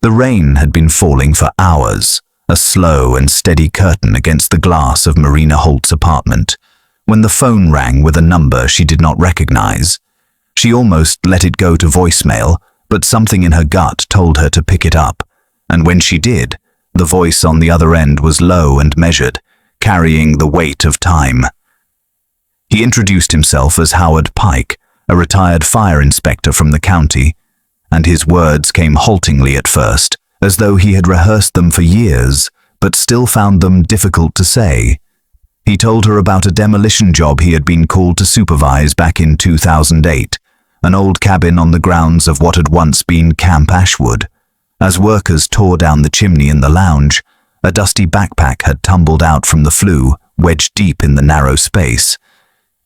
The rain had been falling for hours, a slow and steady curtain against the glass of Marina Holt's apartment, when the phone rang with a number she did not recognize. She almost let it go to voicemail, but something in her gut told her to pick it up, and when she did, the voice on the other end was low and measured, carrying the weight of time. He introduced himself as Howard Pike, a retired fire inspector from the county, and his words came haltingly at first, as though he had rehearsed them for years, but still found them difficult to say. He told her about a demolition job he had been called to supervise back in 2008, an old cabin on the grounds of what had once been Camp Ashwood. As workers tore down the chimney in the lounge, a dusty backpack had tumbled out from the flue, wedged deep in the narrow space.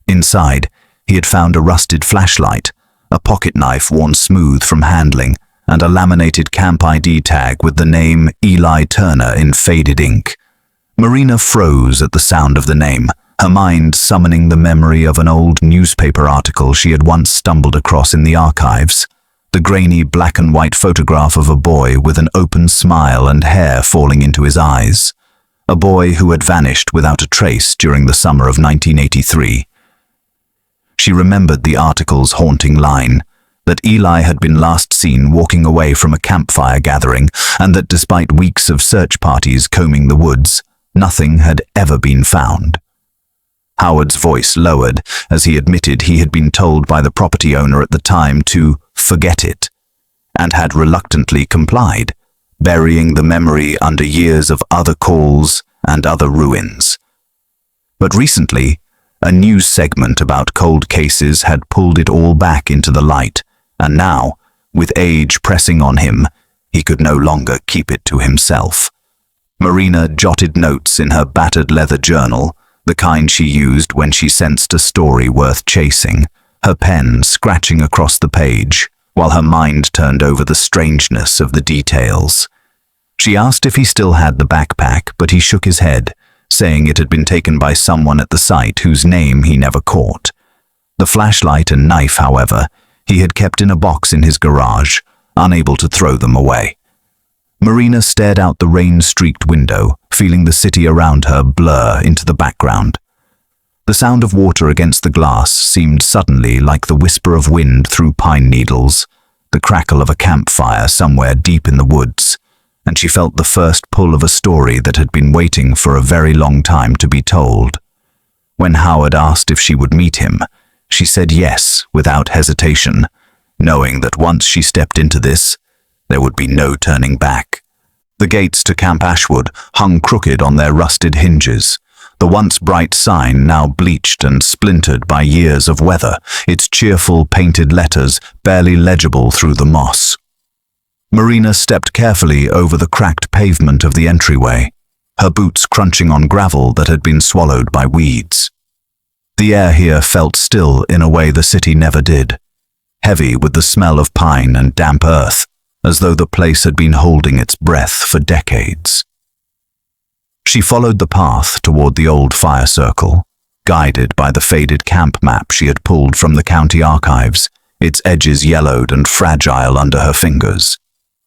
Inside, he had found a rusted flashlight, a pocket knife worn smooth from handling, and a laminated camp ID tag with the name Eli Turner in faded ink. Marina froze at the sound of the name, her mind summoning the memory of an old newspaper article she had once stumbled across in the archives. The grainy black and white photograph of a boy with an open smile and hair falling into his eyes. A boy who had vanished without a trace during the summer of 1983. She remembered the article's haunting line, that Eli had been last seen walking away from a campfire gathering, and that despite weeks of search parties combing the woods, nothing had ever been found. Howard's voice lowered as he admitted he had been told by the property owner at the time to forget it, and had reluctantly complied, burying the memory under years of other calls and other ruins. But recently, a news segment about cold cases had pulled it all back into the light, and now, with age pressing on him, he could no longer keep it to himself. Marina jotted notes in her battered leather journal, the kind she used when she sensed a story worth chasing, her pen scratching across the page, while her mind turned over the strangeness of the details. She asked if he still had the backpack, but he shook his head, saying it had been taken by someone at the site whose name he never caught. The flashlight and knife, however, he had kept in a box in his garage, unable to throw them away. Marina stared out the rain-streaked window, feeling the city around her blur into the background. The sound of water against the glass seemed suddenly like the whisper of wind through pine needles, the crackle of a campfire somewhere deep in the woods, and she felt the first pull of a story that had been waiting for a very long time to be told. When Howard asked if she would meet him, she said yes without hesitation, knowing that once she stepped into this, there would be no turning back. The gates to Camp Ashwood hung crooked on their rusted hinges, the once bright sign now bleached and splintered by years of weather, its cheerful painted letters barely legible through the moss. Marina stepped carefully over the cracked pavement of the entryway, her boots crunching on gravel that had been swallowed by weeds. The air here felt still in a way the city never did, heavy with the smell of pine and damp earth, as though the place had been holding its breath for decades. She followed the path toward the old fire circle, guided by the faded camp map she had pulled from the county archives, its edges yellowed and fragile under her fingers.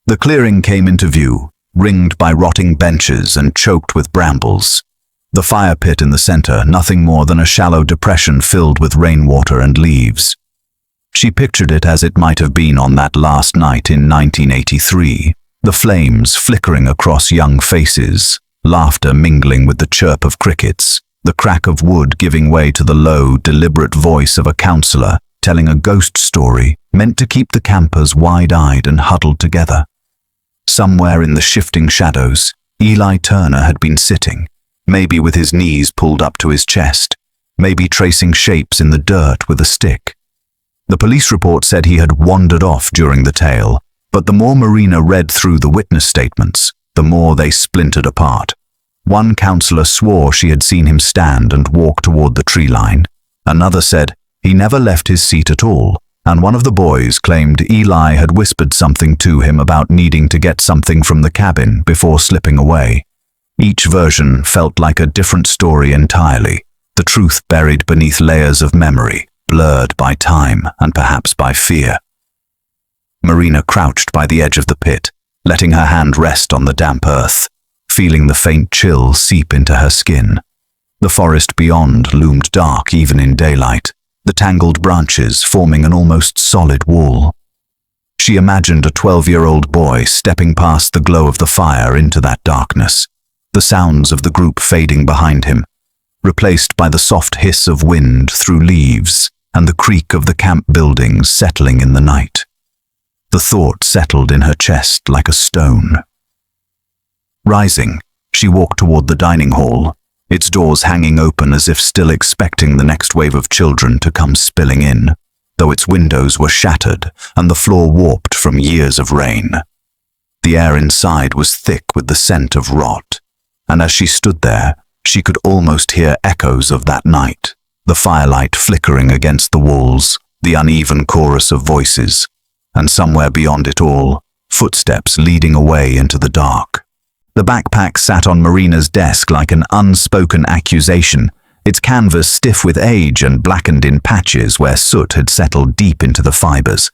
The clearing came into view, ringed by rotting benches and choked with brambles. The fire pit in the center, nothing more than a shallow depression filled with rainwater and leaves. She pictured it as it might have been on that last night in 1983, the flames flickering across young faces, laughter mingling with the chirp of crickets, the crack of wood giving way to the low, deliberate voice of a counselor telling a ghost story meant to keep the campers wide-eyed and huddled together. Somewhere in the shifting shadows, Eli Turner had been sitting, maybe with his knees pulled up to his chest, maybe tracing shapes in the dirt with a stick. The police report said he had wandered off during the tale, but the more Marina read through the witness statements, the more they splintered apart. One counselor swore she had seen him stand and walk toward the tree line. Another said he never left his seat at all, and one of the boys claimed Eli had whispered something to him about needing to get something from the cabin before slipping away. Each version felt like a different story entirely, the truth buried beneath layers of memory, blurred by time and perhaps by fear. Marina crouched by the edge of the pit, letting her hand rest on the damp earth, feeling the faint chill seep into her skin. The forest beyond loomed dark even in daylight, the tangled branches forming an almost solid wall. She imagined a 12-year-old boy stepping past the glow of the fire into that darkness, the sounds of the group fading behind him, replaced by the soft hiss of wind through leaves and the creak of the camp buildings settling in the night. The thought settled in her chest like a stone. Rising, she walked toward the dining hall, its doors hanging open as if still expecting the next wave of children to come spilling in, though its windows were shattered and the floor warped from years of rain. The air inside was thick with the scent of rot, and as she stood there, she could almost hear echoes of that night, the firelight flickering against the walls, the uneven chorus of voices, and somewhere beyond it all, footsteps leading away into the dark. The backpack sat on Marina's desk like an unspoken accusation, its canvas stiff with age and blackened in patches where soot had settled deep into the fibers.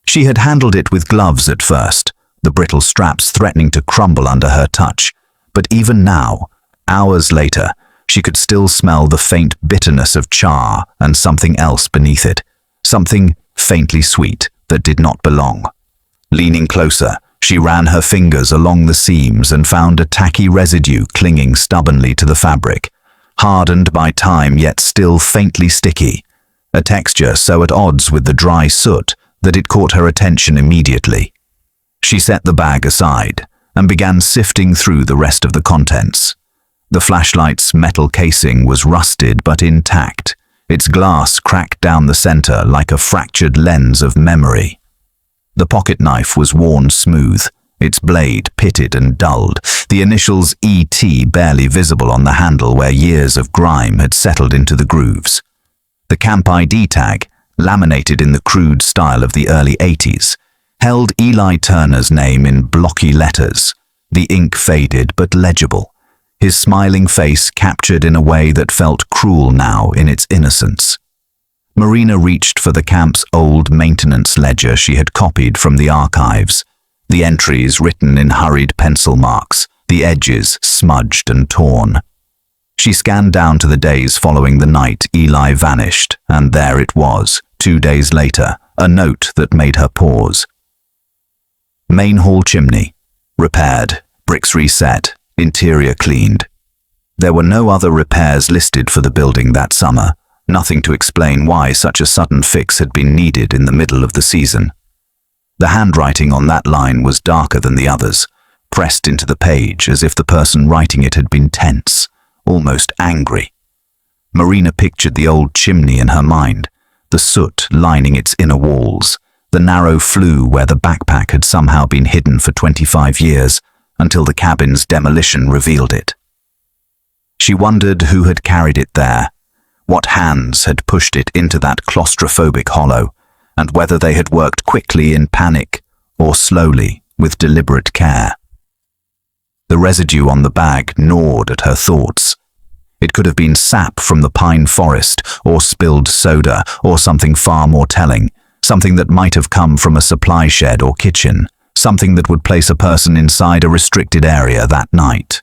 She had handled it with gloves at first, the brittle straps threatening to crumble under her touch, but even now, hours later, she could still smell the faint bitterness of char and something else beneath it, something faintly sweet that did not belong. Leaning closer, she ran her fingers along the seams and found a tacky residue clinging stubbornly to the fabric, hardened by time yet still faintly sticky, a texture so at odds with the dry soot that it caught her attention immediately. She set the bag aside and began sifting through the rest of the contents. The flashlight's metal casing was rusted but intact, its glass cracked down the center like a fractured lens of memory. The pocket knife was worn smooth, its blade pitted and dulled, the initials ET barely visible on the handle where years of grime had settled into the grooves. The camp ID tag, laminated in the crude style of the early 80s, held Eli Turner's name in blocky letters, the ink faded but legible, his smiling face captured in a way that felt cruel now in its innocence. Marina reached for the camp's old maintenance ledger she had copied from the archives, the entries written in hurried pencil marks, the edges smudged and torn. She scanned down to the days following the night Eli vanished, and there it was, 2 days later, a note that made her pause. Main hall chimney, repaired, bricks reset, interior cleaned. There were no other repairs listed for the building that summer, nothing to explain why such a sudden fix had been needed in the middle of the season. The handwriting on that line was darker than the others, pressed into the page as if the person writing it had been tense, almost angry. Marina pictured the old chimney in her mind, the soot lining its inner walls, the narrow flue where the backpack had somehow been hidden for 25 years until the cabin's demolition revealed it. She wondered who had carried it there, what hands had pushed it into that claustrophobic hollow, and whether they had worked quickly in panic or slowly with deliberate care. The residue on the bag gnawed at her thoughts. It could have been sap from the pine forest, or spilled soda, or something far more telling, something that might have come from a supply shed or kitchen, something that would place a person inside a restricted area that night.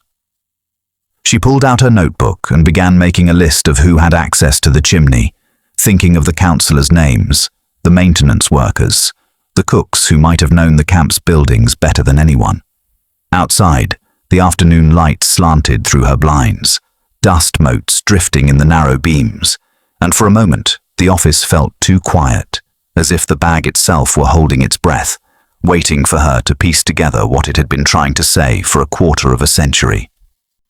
She pulled out her notebook and began making a list of who had access to the chimney, thinking of the councillors' names, the maintenance workers, the cooks who might have known the camp's buildings better than anyone. Outside, the afternoon light slanted through her blinds, dust motes drifting in the narrow beams, and for a moment the office felt too quiet, as if the bag itself were holding its breath, waiting for her to piece together what it had been trying to say for a quarter of a century.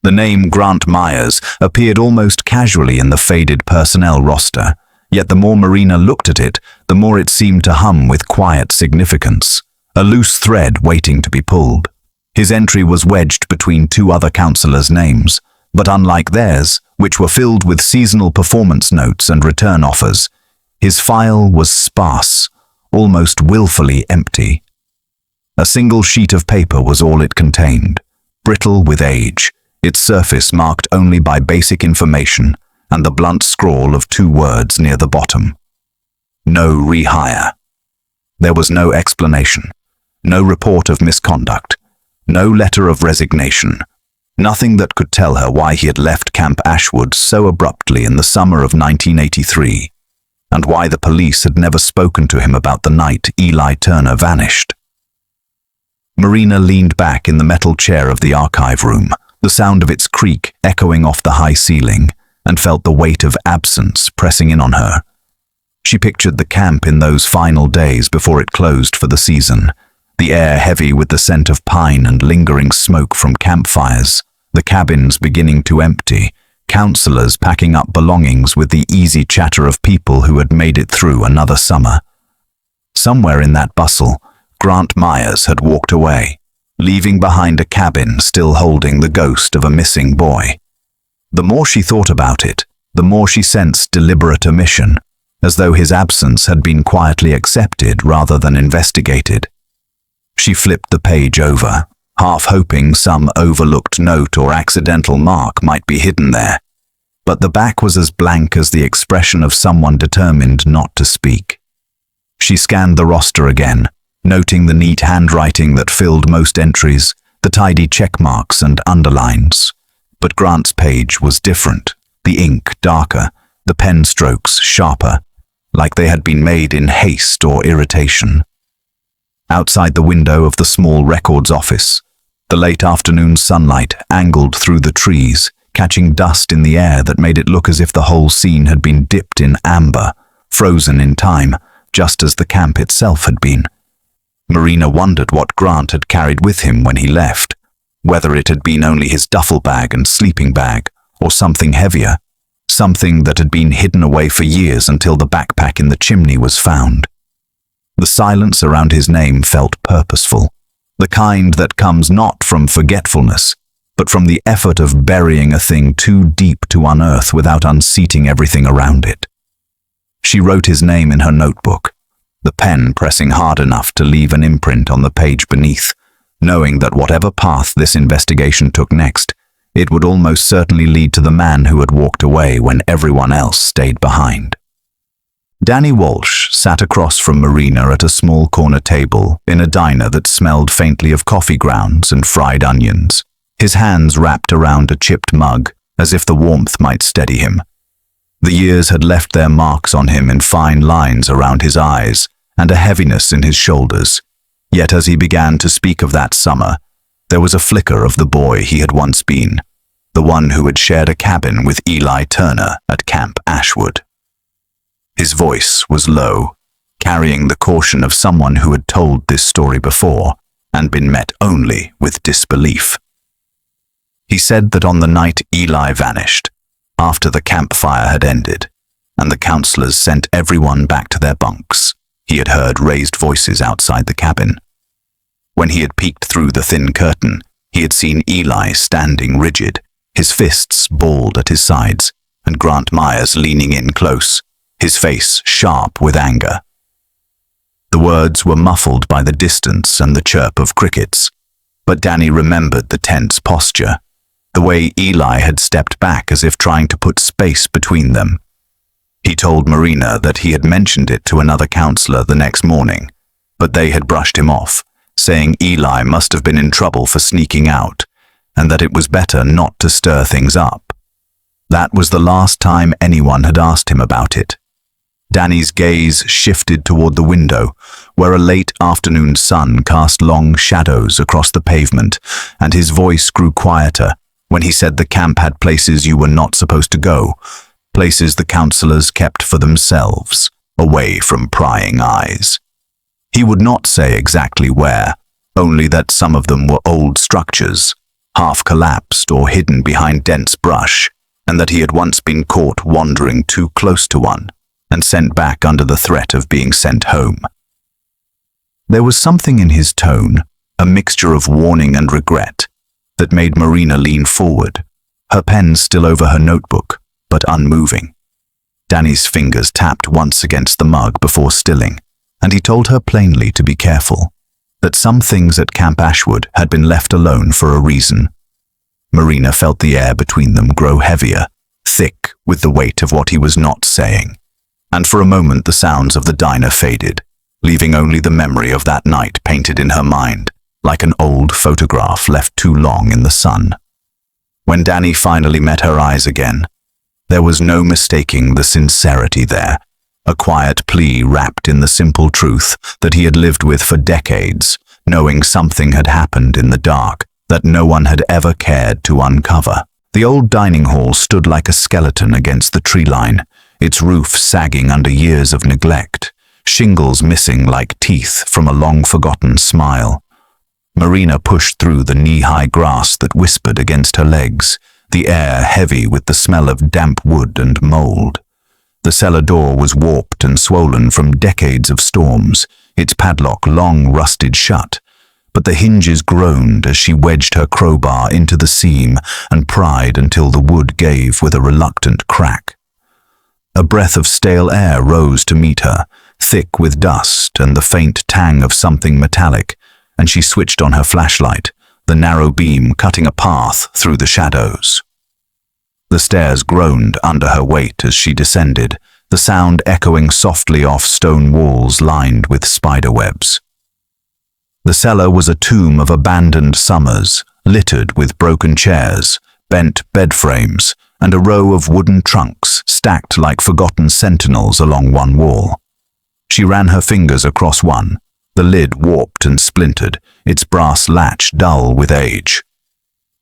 The name Grant Myers appeared almost casually in the faded personnel roster, yet the more Marina looked at it, the more it seemed to hum with quiet significance, a loose thread waiting to be pulled. His entry was wedged between two other councillors' names, but unlike theirs, which were filled with seasonal performance notes and return offers, his file was sparse, almost willfully empty. A single sheet of paper was all it contained, brittle with age, its surface marked only by basic information and the blunt scrawl of 2 words near the bottom. No rehire. There was no explanation, No report of misconduct. No letter of resignation. Nothing that could tell her why he had left Camp Ashwood so abruptly in the summer of 1983, and why the police had never spoken to him about the night Eli Turner vanished. Marina leaned back in the metal chair of the archive room, the sound of its creak echoing off the high ceiling, and felt the weight of absence pressing in on her. She pictured the camp in those final days before it closed for the season, the air heavy with the scent of pine and lingering smoke from campfires, the cabins beginning to empty, counselors packing up belongings with the easy chatter of people who had made it through another summer. Somewhere in that bustle, Grant Myers had walked away, leaving behind a cabin still holding the ghost of a missing boy. The more she thought about it, the more she sensed deliberate omission, as though his absence had been quietly accepted rather than investigated. She flipped the page over, half hoping some overlooked note or accidental mark might be hidden there. But the back was as blank as the expression of someone determined not to speak. She scanned the roster again, noting the neat handwriting that filled most entries, the tidy check marks and underlines. But Grant's page was different, the ink darker, the pen strokes sharper, like they had been made in haste or irritation. Outside the window of the small records office, the late afternoon sunlight angled through the trees, catching dust in the air that made it look as if the whole scene had been dipped in amber, frozen in time, just as the camp itself had been. Marina wondered what Grant had carried with him when he left, whether it had been only his duffel bag and sleeping bag, or something heavier, something that had been hidden away for years until the backpack in the chimney was found. The silence around his name felt purposeful, the kind that comes not from forgetfulness, but from the effort of burying a thing too deep to unearth without unseating everything around it. She wrote his name in her notebook, the pen pressing hard enough to leave an imprint on the page beneath, knowing that whatever path this investigation took next, it would almost certainly lead to the man who had walked away when everyone else stayed behind. Danny Walsh sat across from Marina at a small corner table in a diner that smelled faintly of coffee grounds and fried onions, his hands wrapped around a chipped mug as if the warmth might steady him. The years had left their marks on him in fine lines around his eyes and a heaviness in his shoulders, yet as he began to speak of that summer, there was a flicker of the boy he had once been, the one who had shared a cabin with Eli Turner at Camp Ashwood. His voice was low, carrying the caution of someone who had told this story before and been met only with disbelief. He said that on the night Eli vanished, after the campfire had ended, and the counselors sent everyone back to their bunks, he had heard raised voices outside the cabin. When he had peeked through the thin curtain, he had seen Eli standing rigid, his fists balled at his sides, and Grant Myers leaning in close, his face sharp with anger. The words were muffled by the distance and the chirp of crickets, but Danny remembered the tense posture, the way Eli had stepped back as if trying to put space between them. He told Marina that he had mentioned it to another counselor the next morning, but they had brushed him off, saying Eli must have been in trouble for sneaking out, and that it was better not to stir things up. That was the last time anyone had asked him about it. Danny's gaze shifted toward the window, where a late afternoon sun cast long shadows across the pavement, and his voice grew quieter when he said the camp had places you were not supposed to go, places the counselors kept for themselves, away from prying eyes. He would not say exactly where, only that some of them were old structures, half collapsed or hidden behind dense brush, and that he had once been caught wandering too close to one, and sent back under the threat of being sent home. There was something in his tone, a mixture of warning and regret, that made Marina lean forward, her pen still over her notebook, but unmoving. Danny's fingers tapped once against the mug before stilling, and he told her plainly to be careful, that some things at Camp Ashwood had been left alone for a reason. Marina felt the air between them grow heavier, thick with the weight of what he was not saying, and for a moment the sounds of the diner faded, leaving only the memory of that night painted in her mind, like an old photograph left too long in the sun. When Danny finally met her eyes again, there was no mistaking the sincerity there, a quiet plea wrapped in the simple truth that he had lived with for decades, knowing something had happened in the dark that no one had ever cared to uncover. The old dining hall stood like a skeleton against the tree line, its roof sagging under years of neglect, shingles missing like teeth from a long-forgotten smile. Marina pushed through the knee-high grass that whispered against her legs, the air heavy with the smell of damp wood and mold. The cellar door was warped and swollen from decades of storms, its padlock long rusted shut, but the hinges groaned as she wedged her crowbar into the seam and pried until the wood gave with a reluctant crack. A breath of stale air rose to meet her, thick with dust and the faint tang of something metallic, and she switched on her flashlight, the narrow beam cutting a path through the shadows. The stairs groaned under her weight as she descended, the sound echoing softly off stone walls lined with spider webs. The cellar was a tomb of abandoned summers, littered with broken chairs, bent bed frames, and a row of wooden trunks stacked like forgotten sentinels along one wall. She ran her fingers across one, the lid warped and splintered, its brass latch dull with age.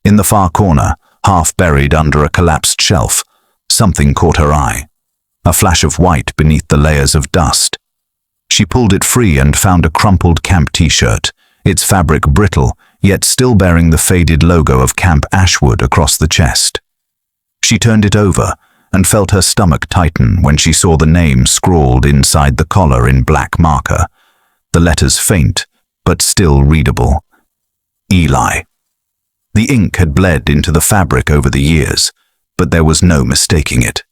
In the far corner, half buried under a collapsed shelf, something caught her eye, a flash of white beneath the layers of dust. She pulled it free and found a crumpled camp t-shirt, its fabric brittle, yet still bearing the faded logo of Camp Ashwood across the chest. She turned it over and felt her stomach tighten when she saw the name scrawled inside the collar in black marker, the letters faint but still readable. Eli. The ink had bled into the fabric over the years, but there was no mistaking it.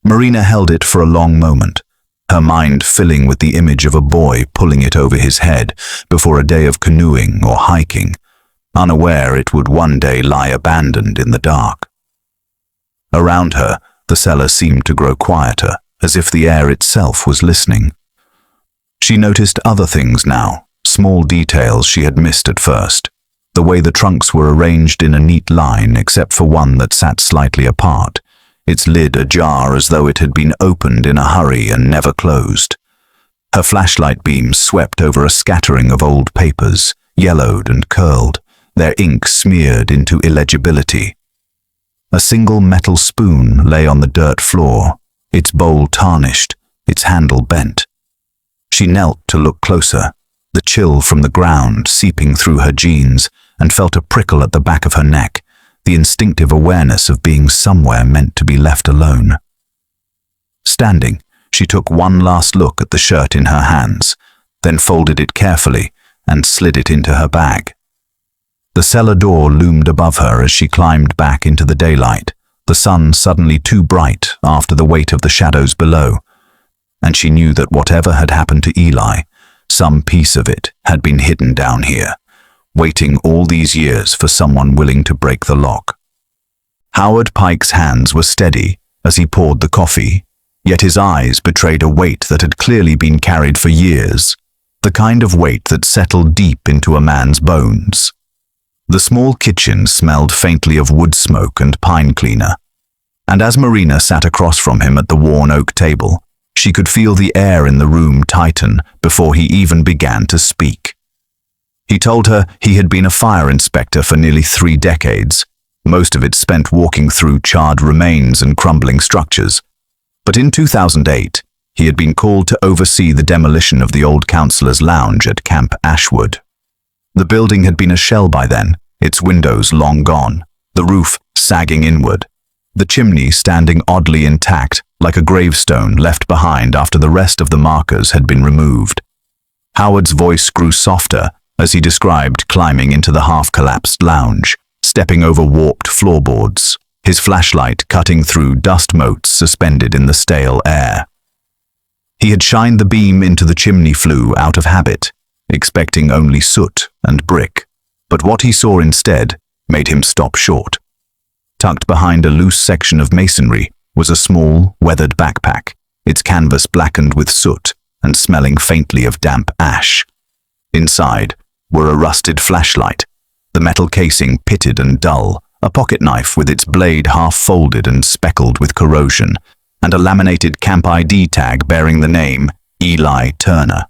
Marina held it for a long moment, her mind filling with the image of a boy pulling it over his head before a day of canoeing or hiking, unaware it would one day lie abandoned in the dark. Around her, the cellar seemed to grow quieter, as if the air itself was listening. She noticed other things now, small details she had missed at first. The way the trunks were arranged in a neat line except for one that sat slightly apart, its lid ajar as though it had been opened in a hurry and never closed. Her flashlight beams swept over a scattering of old papers, yellowed and curled, their ink smeared into illegibility. A single metal spoon lay on the dirt floor, its bowl tarnished, its handle bent. She knelt to look closer, the chill from the ground seeping through her jeans, and felt a prickle at the back of her neck, the instinctive awareness of being somewhere meant to be left alone. Standing, she took one last look at the shirt in her hands, then folded it carefully and slid it into her bag. The cellar door loomed above her as she climbed back into the daylight, the sun suddenly too bright after the weight of the shadows below, and she knew that whatever had happened to Eli, some piece of it had been hidden down here, waiting all these years for someone willing to break the lock. Howard Pike's hands were steady as he poured the coffee, yet his eyes betrayed a weight that had clearly been carried for years, the kind of weight that settled deep into a man's bones. The small kitchen smelled faintly of wood smoke and pine cleaner, and as Marina sat across from him at the worn oak table, she could feel the air in the room tighten before he even began to speak. He told her he had been a fire inspector for nearly 3 decades, most of it spent walking through charred remains and crumbling structures. But in 2008, he had been called to oversee the demolition of the old councillor's lounge at Camp Ashwood. The building had been a shell by then, its windows long gone, the roof sagging inward, the chimney standing oddly intact like a gravestone left behind after the rest of the markers had been removed. Howard's voice grew softer as he described climbing into the half-collapsed lounge, stepping over warped floorboards, his flashlight cutting through dust motes suspended in the stale air. He had shined the beam into the chimney flue out of habit, expecting only soot and brick, but what he saw instead made him stop short. Tucked behind a loose section of masonry was a small, weathered backpack, its canvas blackened with soot and smelling faintly of damp ash. Inside were a rusted flashlight, the metal casing pitted and dull, a pocket knife with its blade half folded and speckled with corrosion, and a laminated camp ID tag bearing the name Eli Turner.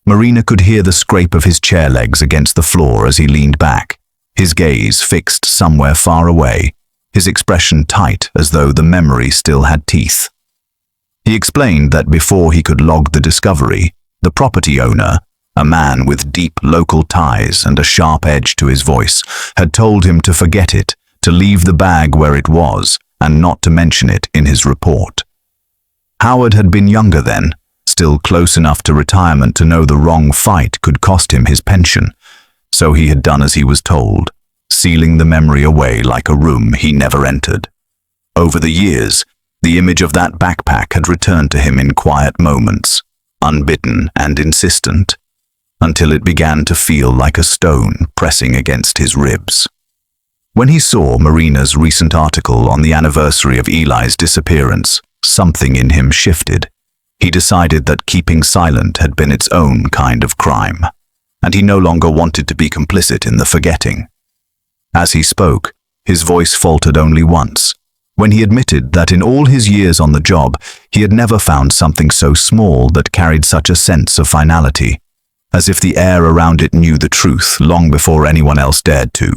Marina could hear the scrape of his chair legs against the floor as he leaned back, his gaze fixed somewhere far away, his expression tight as though the memory still had teeth. He explained that before he could log the discovery, the property owner, a man with deep local ties and a sharp edge to his voice, had told him to forget it, to leave the bag where it was, and not to mention it in his report. Howard had been younger then, still close enough to retirement to know the wrong fight could cost him his pension, so he had done as he was told, sealing the memory away like a room he never entered. Over the years, the image of that backpack had returned to him in quiet moments, unbidden and insistent, until it began to feel like a stone pressing against his ribs. When he saw Marina's recent article on the anniversary of Eli's disappearance, something in him shifted. He decided that keeping silent had been its own kind of crime, and he no longer wanted to be complicit in the forgetting. As he spoke, his voice faltered only once, when he admitted that in all his years on the job, he had never found something so small that carried such a sense of finality, as if the air around it knew the truth long before anyone else dared to.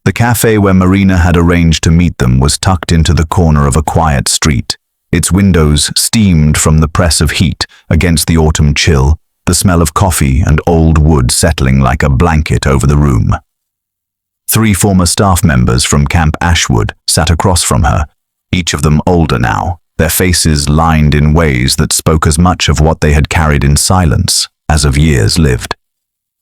The cafe where Marina had arranged to meet them was tucked into the corner of a quiet street, its windows steamed from the press of heat against the autumn chill, the smell of coffee and old wood settling like a blanket over the room. 3 former staff members from Camp Ashwood sat across from her, each of them older now, their faces lined in ways that spoke as much of what they had carried in silence as of years lived.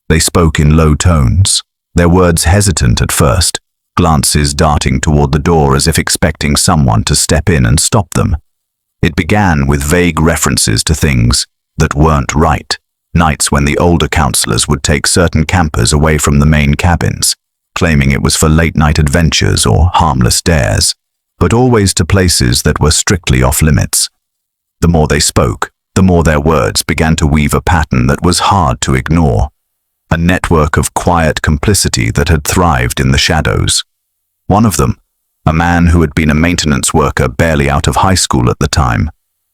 They spoke in low tones, their words hesitant at first, glances darting toward the door as if expecting someone to step in and stop them. It began with vague references to things that weren't right, nights when the older counselors would take certain campers away from the main cabins, claiming it was for late-night adventures or harmless dares, but always to places that were strictly off-limits. The more they spoke, the more their words began to weave a pattern that was hard to ignore, a network of quiet complicity that had thrived in the shadows. One of them, a man who had been a maintenance worker barely out of high school at the time,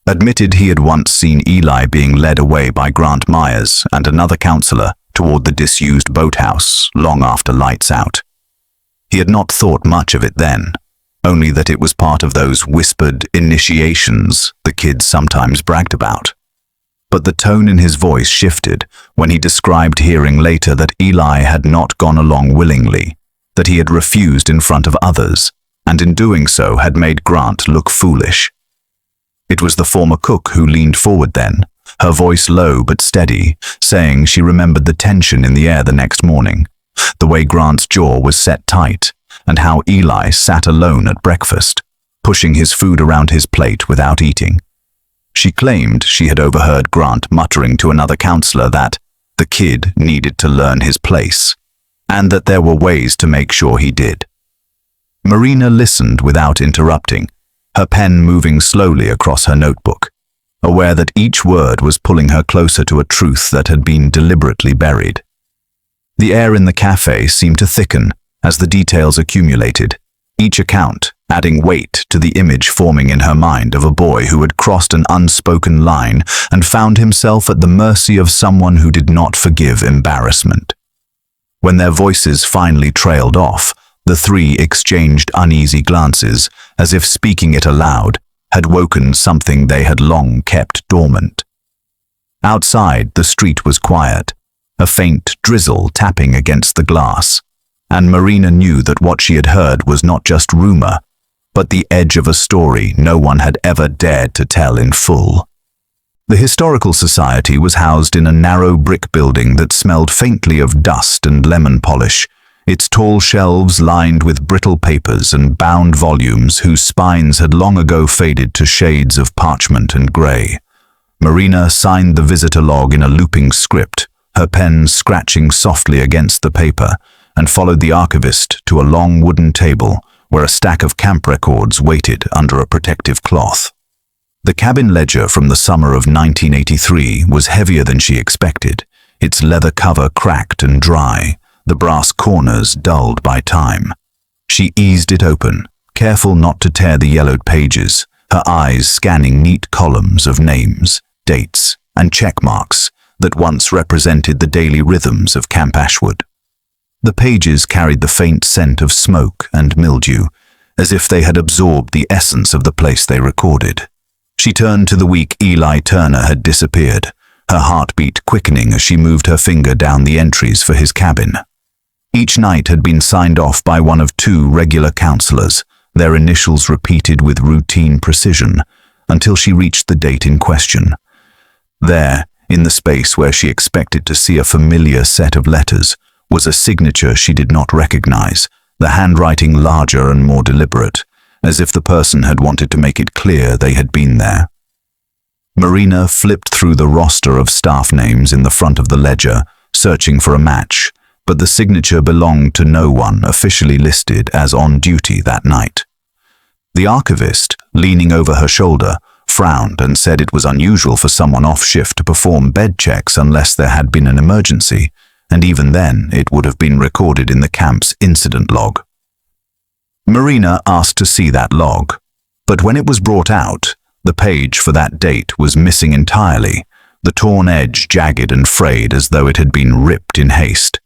admitted he had once seen Eli being led away by Grant Myers and another counselor toward the disused boathouse long after lights out. He had not thought much of it then, only that it was part of those whispered initiations the kids sometimes bragged about. But the tone in his voice shifted when he described hearing later that Eli had not gone along willingly, that he had refused in front of others, and in doing so had made Grant look foolish. It was the former cook who leaned forward then, her voice low but steady, saying she remembered the tension in the air the next morning, the way Grant's jaw was set tight, and how Eli sat alone at breakfast, pushing his food around his plate without eating. She claimed she had overheard Grant muttering to another counselor that the kid needed to learn his place, and that there were ways to make sure he did. Marina listened without interrupting, her pen moving slowly across her notebook, aware that each word was pulling her closer to a truth that had been deliberately buried. The air in the cafe seemed to thicken as the details accumulated, each account adding weight to the image forming in her mind of a boy who had crossed an unspoken line and found himself at the mercy of someone who did not forgive embarrassment. When their voices finally trailed off, the 3 exchanged uneasy glances, as if speaking it aloud had woken something they had long kept dormant. Outside, the street was quiet, a faint drizzle tapping against the glass, and Marina knew that what she had heard was not just rumor, but the edge of a story no one had ever dared to tell in full. The Historical Society was housed in a narrow brick building that smelled faintly of dust and lemon polish, its tall shelves lined with brittle papers and bound volumes whose spines had long ago faded to shades of parchment and grey. Marina signed the visitor log in a looping script, her pen scratching softly against the paper, and followed the archivist to a long wooden table where a stack of camp records waited under a protective cloth. The cabin ledger from the summer of 1983 was heavier than she expected, its leather cover cracked and dry, the brass corners dulled by time. She eased it open, careful not to tear the yellowed pages, her eyes scanning neat columns of names, dates, and check marks that once represented the daily rhythms of Camp Ashwood. The pages carried the faint scent of smoke and mildew, as if they had absorbed the essence of the place they recorded. She turned to the week Eli Turner had disappeared, her heartbeat quickening as she moved her finger down the entries for his cabin. Each night had been signed off by one of two regular counselors, their initials repeated with routine precision, until she reached the date in question. There, in the space where she expected to see a familiar set of letters, was a signature she did not recognize, the handwriting larger and more deliberate, as if the person had wanted to make it clear they had been there. Marina flipped through the roster of staff names in the front of the ledger, searching for a match, but the signature belonged to no one officially listed as on duty that night. The archivist, leaning over her shoulder, frowned and said it was unusual for someone off shift to perform bed checks unless there had been an emergency, and even then it would have been recorded in the camp's incident log. Marina asked to see that log, but when it was brought out, the page for that date was missing entirely, the torn edge jagged and frayed as though it had been ripped in haste.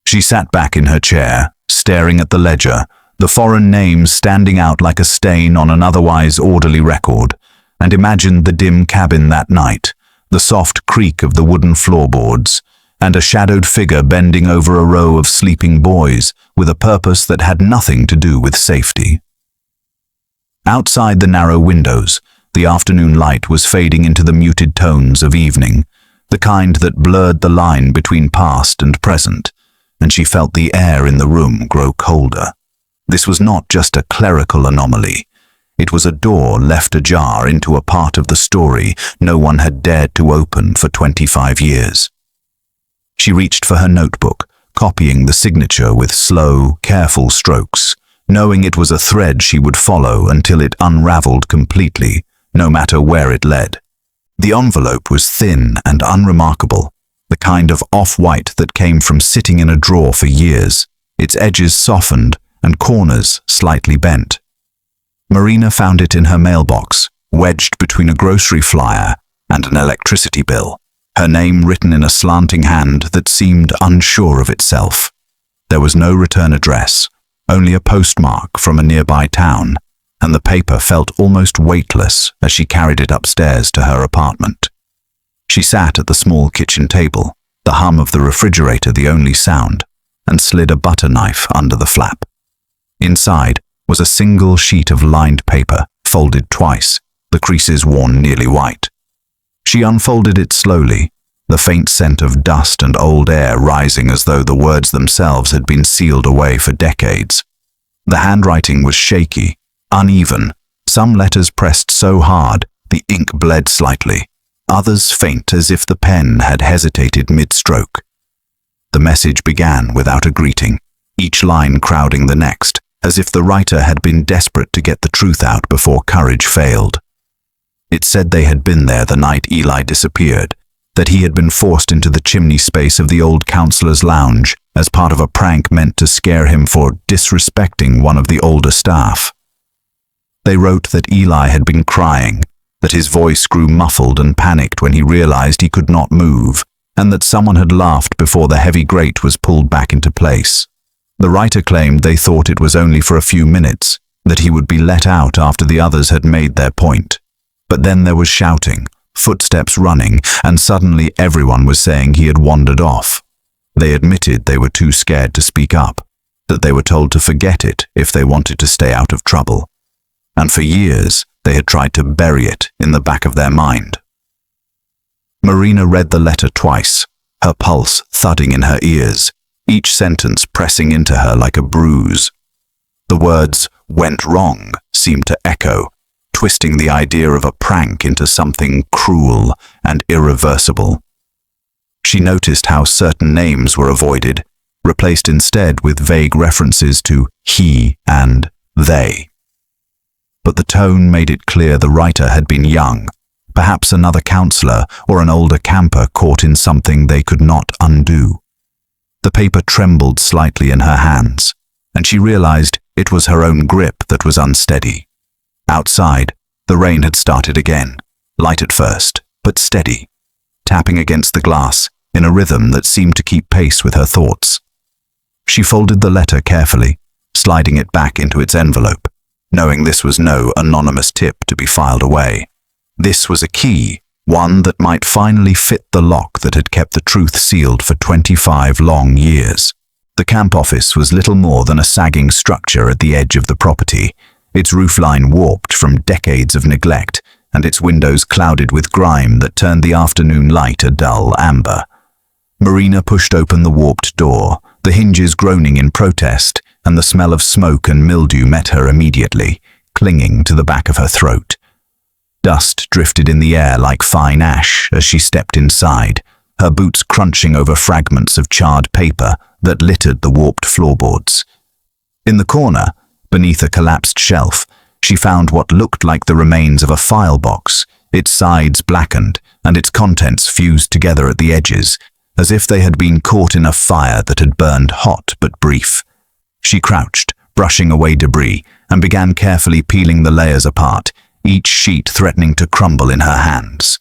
She sat back in her chair, staring at the ledger, the foreign names standing out like a stain on an otherwise orderly record, and imagined the dim cabin that night, the soft creak of the wooden floorboards, and a shadowed figure bending over a row of sleeping boys with a purpose that had nothing to do with safety. Outside the narrow windows, the afternoon light was fading into the muted tones of evening, the kind that blurred the line between past and present, and she felt the air in the room grow colder. This was not just a clerical anomaly. It was a door left ajar into a part of the story no one had dared to open for 25 years. She reached for her notebook, copying the signature with slow, careful strokes, knowing it was a thread she would follow until it unraveled completely, no matter where it led. The envelope was thin and unremarkable, the kind of off-white that came from sitting in a drawer for years, its edges softened and corners slightly bent. Marina found it in her mailbox, wedged between a grocery flyer and an electricity bill, her name written in a slanting hand that seemed unsure of itself. There was no return address, only a postmark from a nearby town, and the paper felt almost weightless as she carried it upstairs to her apartment. She sat at the small kitchen table, the hum of the refrigerator the only sound, and slid a butter knife under the flap. Inside was a single sheet of lined paper, folded twice, the creases worn nearly white. She unfolded it slowly, the faint scent of dust and old air rising as though the words themselves had been sealed away for decades. The handwriting was shaky, uneven, some letters pressed so hard the ink bled slightly, others faint as if the pen had hesitated mid-stroke. The message began without a greeting, each line crowding the next, as if the writer had been desperate to get the truth out before courage failed. It said they had been there the night Eli disappeared, that he had been forced into the chimney space of the old counselor's lounge as part of a prank meant to scare him for disrespecting one of the older staff. They wrote that Eli had been crying, that his voice grew muffled and panicked when he realized he could not move, and that someone had laughed before the heavy grate was pulled back into place. The writer claimed they thought it was only for a few minutes, that he would be let out after the others had made their point. But then there was shouting, footsteps running, and suddenly everyone was saying he had wandered off. They admitted they were too scared to speak up, that they were told to forget it if they wanted to stay out of trouble. And for years, they had tried to bury it in the back of their mind. Marina read the letter twice, her pulse thudding in her ears, each sentence pressing into her like a bruise. The words "went wrong" seemed to echo, twisting the idea of a prank into something cruel and irreversible. She noticed how certain names were avoided, replaced instead with vague references to he and they. but the tone made it clear the writer had been young, perhaps another counselor or an older camper caught in something they could not undo. The paper trembled slightly in her hands, and she realized it was her own grip that was unsteady. Outside, the rain had started again, light at first, but steady, tapping against the glass in a rhythm that seemed to keep pace with her thoughts. She folded the letter carefully, sliding it back into its envelope, knowing this was no anonymous tip to be filed away. This was a key, one that might finally fit the lock that had kept the truth sealed for 25 long years. The camp office was little more than a sagging structure at the edge of the property, its roofline warped from decades of neglect, and its windows clouded with grime that turned the afternoon light a dull amber. Marina pushed open the warped door, the hinges groaning in protest, and the smell of smoke and mildew met her immediately, clinging to the back of her throat. Dust drifted in the air like fine ash as she stepped inside, her boots crunching over fragments of charred paper that littered the warped floorboards. In the corner, beneath a collapsed shelf, she found what looked like the remains of a file box, its sides blackened and its contents fused together at the edges, as if they had been caught in a fire that had burned hot but brief. She crouched, brushing away debris, and began carefully peeling the layers apart, each sheet threatening to crumble in her hands.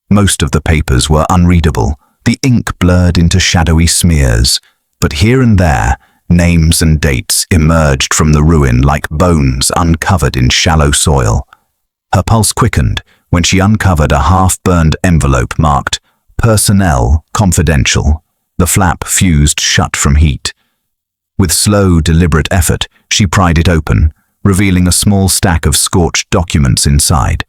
Most of the papers were unreadable, the ink blurred into shadowy smears, but here and there, names and dates emerged from the ruin like bones uncovered in shallow soil. Her pulse quickened when she uncovered a half-burned envelope marked "Personnel Confidential," the flap fused shut from heat. With slow, deliberate effort, she pried it open, revealing a small stack of scorched documents inside.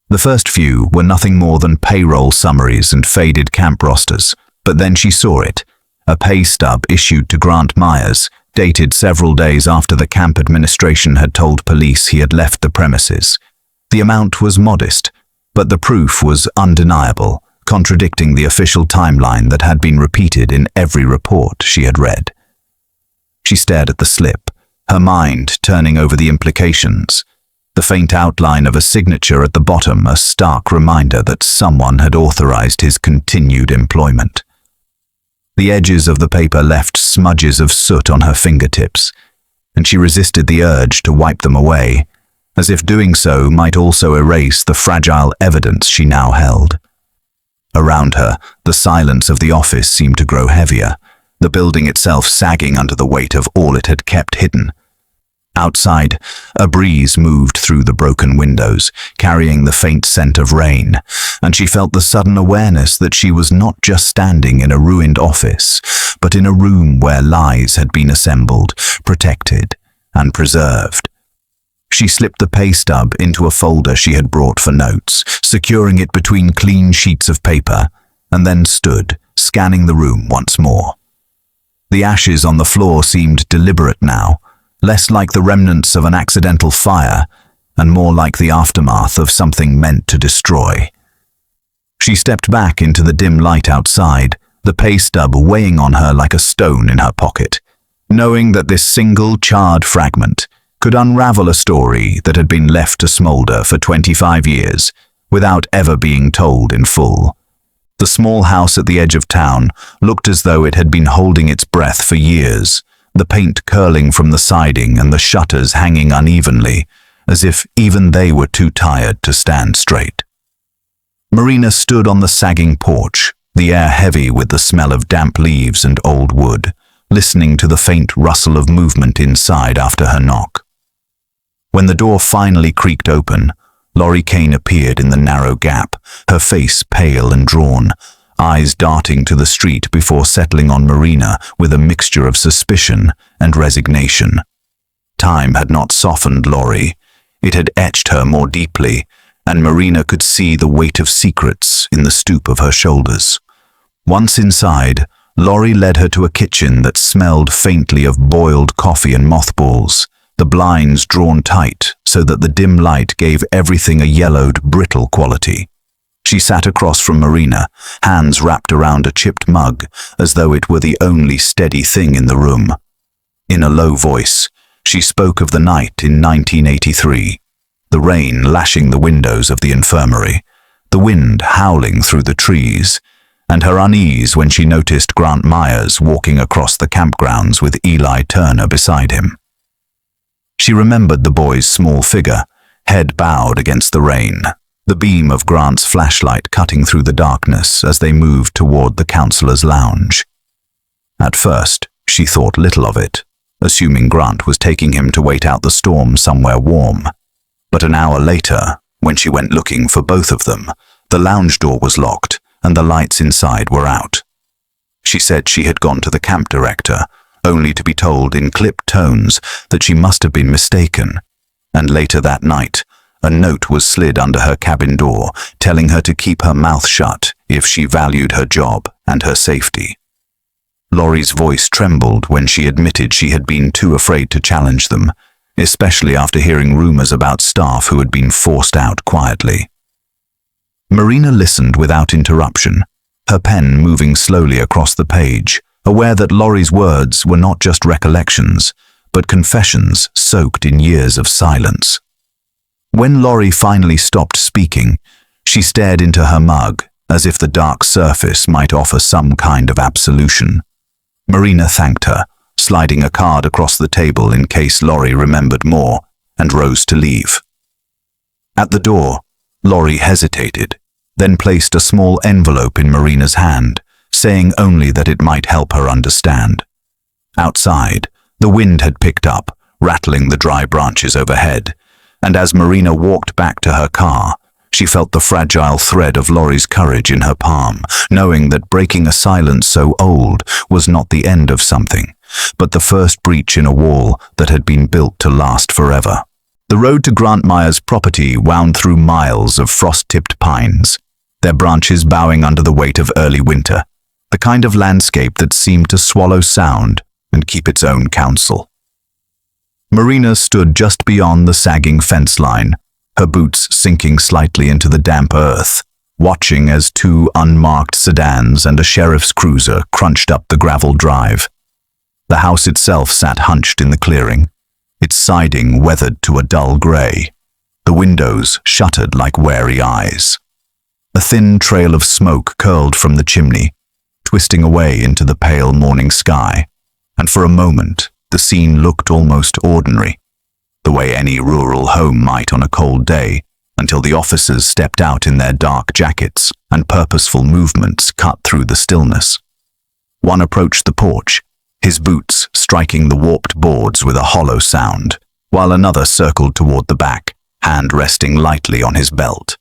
The first few were nothing more than payroll summaries and faded camp rosters, but then she saw it, a pay stub issued to Grant Myers, dated several days after the camp administration had told police he had left the premises. The amount was modest, but the proof was undeniable, contradicting the official timeline that had been repeated in every report she had read. She stared at the slip, her mind turning over the implications. The faint outline of a signature at the bottom, a stark reminder that someone had authorized his continued employment. The edges of the paper left smudges of soot on her fingertips, and she resisted the urge to wipe them away, as if doing so might also erase the fragile evidence she now held. Around her, the silence of the office seemed to grow heavier, the building itself sagging under the weight of all it had kept hidden. Outside, a breeze moved through the broken windows, carrying the faint scent of rain, and she felt the sudden awareness that she was not just standing in a ruined office, but in a room where lies had been assembled, protected, and preserved. She slipped the pay stub into a folder she had brought for notes, securing it between clean sheets of paper, and then stood, scanning the room once more. The ashes on the floor seemed deliberate now, less like the remnants of an accidental fire, and more like the aftermath of something meant to destroy. She stepped back into the dim light outside, the pay stub weighing on her like a stone in her pocket, knowing that this single charred fragment could unravel a story that had been left to smolder for 25 years without ever being told in full. The small house at the edge of town looked as though it had been holding its breath for years, the paint curling from the siding and the shutters hanging unevenly, as if even they were too tired to stand straight. Marina stood on the sagging porch, the air heavy with the smell of damp leaves and old wood, listening to the faint rustle of movement inside after her knock. When the door finally creaked open, Laurie Kane appeared in the narrow gap, her face pale and drawn, eyes darting to the street before settling on Marina with a mixture of suspicion and resignation. Time had not softened Laurie, it had etched her more deeply, and Marina could see the weight of secrets in the stoop of her shoulders. Once inside, Laurie led her to a kitchen that smelled faintly of boiled coffee and mothballs, the blinds drawn tight so that the dim light gave everything a yellowed, brittle quality. She sat across from Marina, hands wrapped around a chipped mug, as though it were the only steady thing in the room. In a low voice, she spoke of the night in 1983, the rain lashing the windows of the infirmary, the wind howling through the trees, and her unease when she noticed Grant Myers walking across the campgrounds with Eli Turner beside him. She remembered the boy's small figure, head bowed against the rain, the beam of Grant's flashlight cutting through the darkness as they moved toward the counselor's lounge. At first, she thought little of it, assuming Grant was taking him to wait out the storm somewhere warm. But an hour later, when she went looking for both of them, the lounge door was locked and the lights inside were out. She said she had gone to the camp director, only to be told in clipped tones that she must have been mistaken. And later that night, a note was slid under her cabin door, telling her to keep her mouth shut if she valued her job and her safety. Laurie's voice trembled when she admitted she had been too afraid to challenge them, especially after hearing rumors about staff who had been forced out quietly. Marina listened without interruption, her pen moving slowly across the page, aware that Laurie's words were not just recollections, but confessions soaked in years of silence. When Laurie finally stopped speaking, she stared into her mug as if the dark surface might offer some kind of absolution. Marina thanked her, sliding a card across the table in case Laurie remembered more, and rose to leave. At the door, Laurie hesitated, then placed a small envelope in Marina's hand, saying only that it might help her understand. Outside, the wind had picked up, rattling the dry branches overhead, and as Marina walked back to her car, she felt the fragile thread of Laurie's courage in her palm, knowing that breaking a silence so old was not the end of something, but the first breach in a wall that had been built to last forever. The road to Grant Myers' property wound through miles of frost-tipped pines, their branches bowing under the weight of early winter, the kind of landscape that seemed to swallow sound and keep its own counsel. Marina stood just beyond the sagging fence line, her boots sinking slightly into the damp earth, watching as two unmarked sedans and a sheriff's cruiser crunched up the gravel drive. The house itself sat hunched in the clearing, its siding weathered to a dull gray, the windows shuttered like wary eyes. A thin trail of smoke curled from the chimney, twisting away into the pale morning sky, and for a moment the scene looked almost ordinary, the way any rural home might on a cold day, until the officers stepped out in their dark jackets and purposeful movements cut through the stillness. One approached the porch, his boots striking the warped boards with a hollow sound, while another circled toward the back, hand resting lightly on his belt.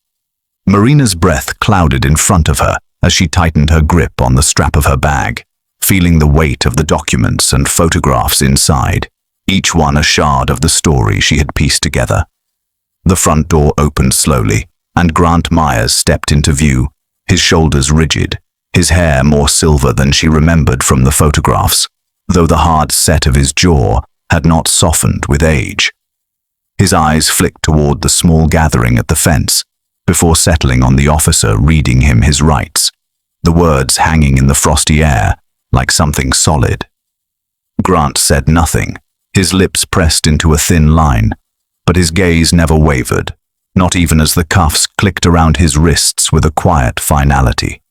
Marina's breath clouded in front of her as she tightened her grip on the strap of her bag, feeling the weight of the documents and photographs inside, each one a shard of the story she had pieced together. The front door opened slowly, and Grant Myers stepped into view, his shoulders rigid, his hair more silver than she remembered from the photographs, though the hard set of his jaw had not softened with age. His eyes flicked toward the small gathering at the fence, before settling on the officer reading him his rights, the words hanging in the frosty air like something solid. Grant said nothing, his lips pressed into a thin line, but his gaze never wavered, not even as the cuffs clicked around his wrists with a quiet finality.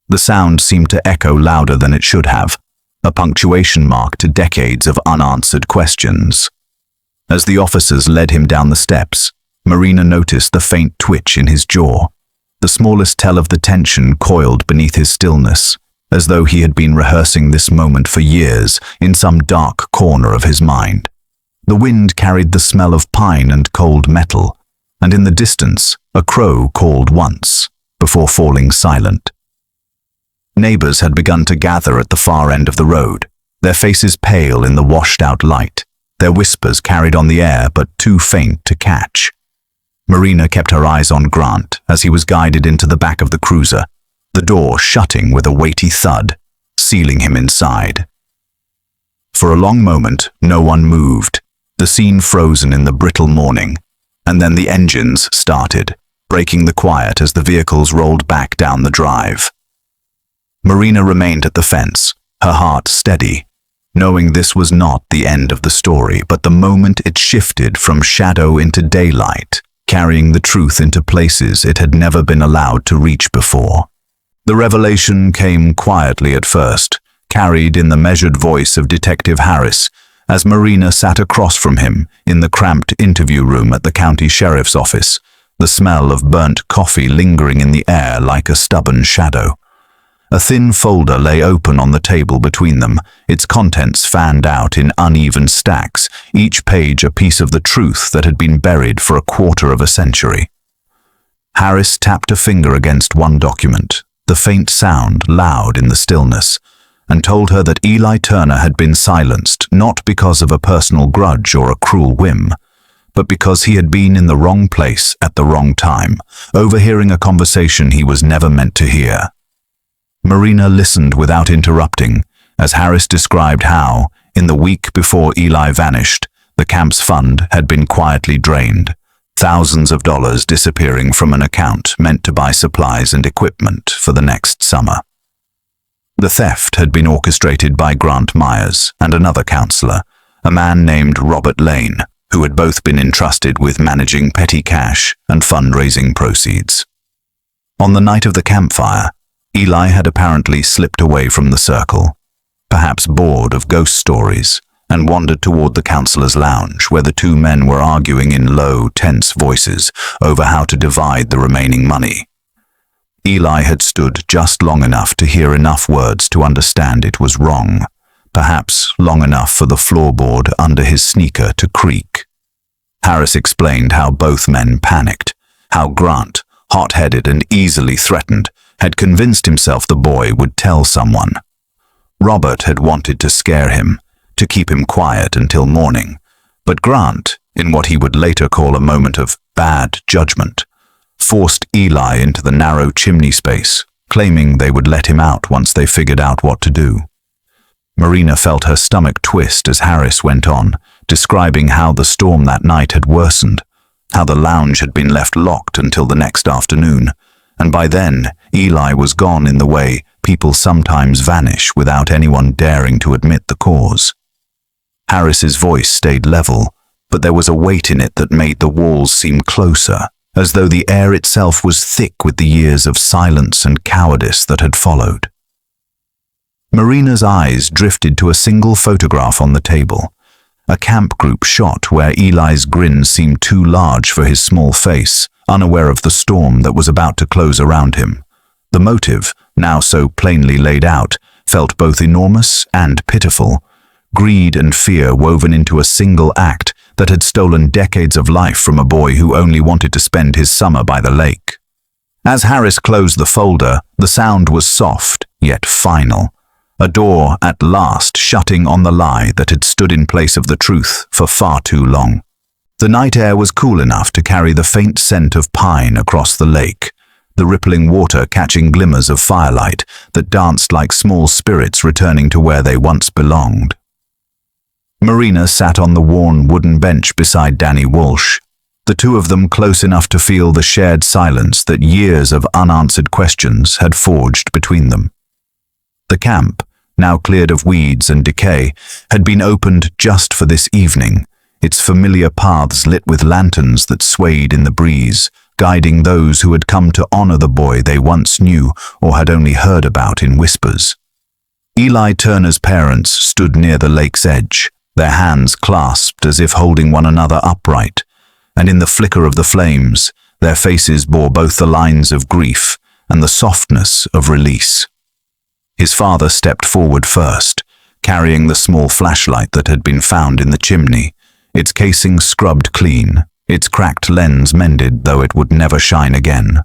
The sound seemed to echo louder than it should have, a punctuation mark to decades of unanswered questions. As the officers led him down the steps, Marina noticed the faint twitch in his jaw, the smallest tell of the tension coiled beneath his stillness, as though he had been rehearsing this moment for years in some dark corner of his mind. The wind carried the smell of pine and cold metal, and in the distance, a crow called once, before falling silent. Neighbors had begun to gather at the far end of the road, their faces pale in the washed-out light, their whispers carried on the air but too faint to catch. Marina kept her eyes on Grant as he was guided into the back of the cruiser, the door shutting with a weighty thud, sealing him inside. For a long moment, no one moved, the scene frozen in the brittle morning, and then the engines started, breaking the quiet as the vehicles rolled back down the drive. Marina remained at the fence, her heart steady, knowing this was not the end of the story, but the moment it shifted from shadow into daylight, carrying the truth into places it had never been allowed to reach before. The revelation came quietly at first, carried in the measured voice of Detective Harris, as Marina sat across from him in the cramped interview room at the county sheriff's office, the smell of burnt coffee lingering in the air like a stubborn shadow. A thin folder lay open on the table between them, its contents fanned out in uneven stacks, each page a piece of the truth that had been buried for a quarter of a century. Harris tapped a finger against one document, the faint sound loud in the stillness, and told her that Eli Turner had been silenced not because of a personal grudge or a cruel whim, but because he had been in the wrong place at the wrong time, overhearing a conversation he was never meant to hear. Marina listened without interrupting, as Harris described how, in the week before Eli vanished, the camp's fund had been quietly drained, thousands of dollars disappearing from an account meant to buy supplies and equipment for the next summer. The theft had been orchestrated by Grant Myers and another counselor, a man named Robert Lane, who had both been entrusted with managing petty cash and fundraising proceeds. On the night of the campfire, Eli had apparently slipped away from the circle, perhaps bored of ghost stories, and wandered toward the counselor's lounge where the two men were arguing in low, tense voices over how to divide the remaining money. Eli had stood just long enough to hear enough words to understand it was wrong, perhaps long enough for the floorboard under his sneaker to creak. Harris explained how both men panicked, how Grant, hot-headed and easily threatened, had convinced himself the boy would tell someone. Robert had wanted to scare him, to keep him quiet until morning, but Grant, in what he would later call a moment of bad judgment, forced Eli into the narrow chimney space, claiming they would let him out once they figured out what to do. Marina felt her stomach twist as Harris went on, describing how the storm that night had worsened, how the lounge had been left locked until the next afternoon, and by then Eli was gone in the way people sometimes vanish without anyone daring to admit the cause. Harris's voice stayed level, but there was a weight in it that made the walls seem closer, as though the air itself was thick with the years of silence and cowardice that had followed. Marina's eyes drifted to a single photograph on the table, a camp group shot where Eli's grin seemed too large for his small face, unaware of the storm that was about to close around him. The motive, now so plainly laid out, felt both enormous and pitiful, greed and fear woven into a single act that had stolen decades of life from a boy who only wanted to spend his summer by the lake. As Harris closed the folder, the sound was soft, yet final. A door, at last, shutting on the lie that had stood in place of the truth for far too long. The night air was cool enough to carry the faint scent of pine across the lake, the rippling water catching glimmers of firelight that danced like small spirits returning to where they once belonged. Marina sat on the worn wooden bench beside Danny Walsh, the two of them close enough to feel the shared silence that years of unanswered questions had forged between them. The camp, now cleared of weeds and decay, had been opened just for this evening, its familiar paths lit with lanterns that swayed in the breeze, guiding those who had come to honor the boy they once knew or had only heard about in whispers. Eli Turner's parents stood near the lake's edge, their hands clasped as if holding one another upright, and in the flicker of the flames, their faces bore both the lines of grief and the softness of release. His father stepped forward first, carrying the small flashlight that had been found in the chimney, its casing scrubbed clean, its cracked lens mended though it would never shine again.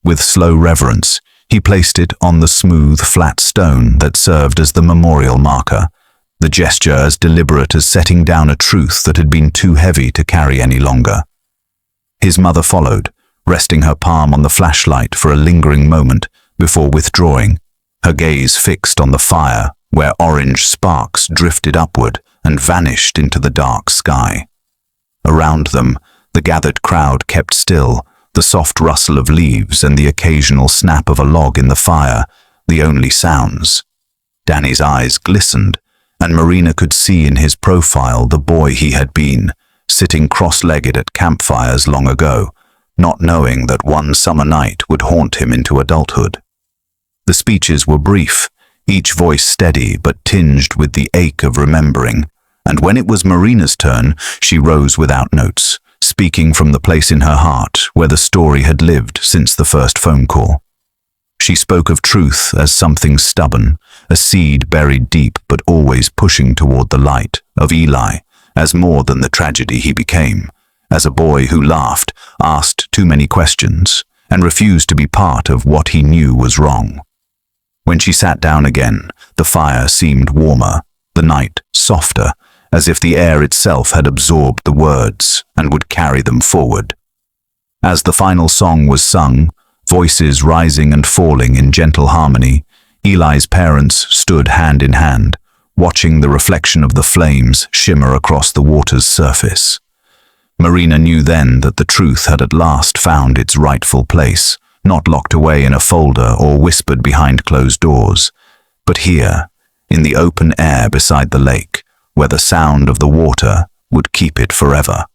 With slow reverence, he placed it on the smooth, flat stone that served as the memorial marker, the gesture as deliberate as setting down a truth that had been too heavy to carry any longer. His mother followed, resting her palm on the flashlight for a lingering moment before withdrawing, her gaze fixed on the fire where orange sparks drifted upward and vanished into the dark sky. Around them, the gathered crowd kept still, the soft rustle of leaves and the occasional snap of a log in the fire, the only sounds. Danny's eyes glistened, and Marina could see in his profile the boy he had been, sitting cross-legged at campfires long ago, not knowing that one summer night would haunt him into adulthood. The speeches were brief, each voice steady but tinged with the ache of remembering, and when it was Marina's turn, she rose without notes, speaking from the place in her heart where the story had lived since the first phone call. She spoke of truth as something stubborn, a seed buried deep but always pushing toward the light, of Eli as more than the tragedy he became, as a boy who laughed, asked too many questions, and refused to be part of what he knew was wrong. When she sat down again, the fire seemed warmer, the night softer, as if the air itself had absorbed the words and would carry them forward. As the final song was sung, voices rising and falling in gentle harmony, Eli's parents stood hand in hand, watching the reflection of the flames shimmer across the water's surface. Marina knew then that the truth had at last found its rightful place, not locked away in a folder or whispered behind closed doors, but here, in the open air beside the lake, where the sound of the water would keep it forever.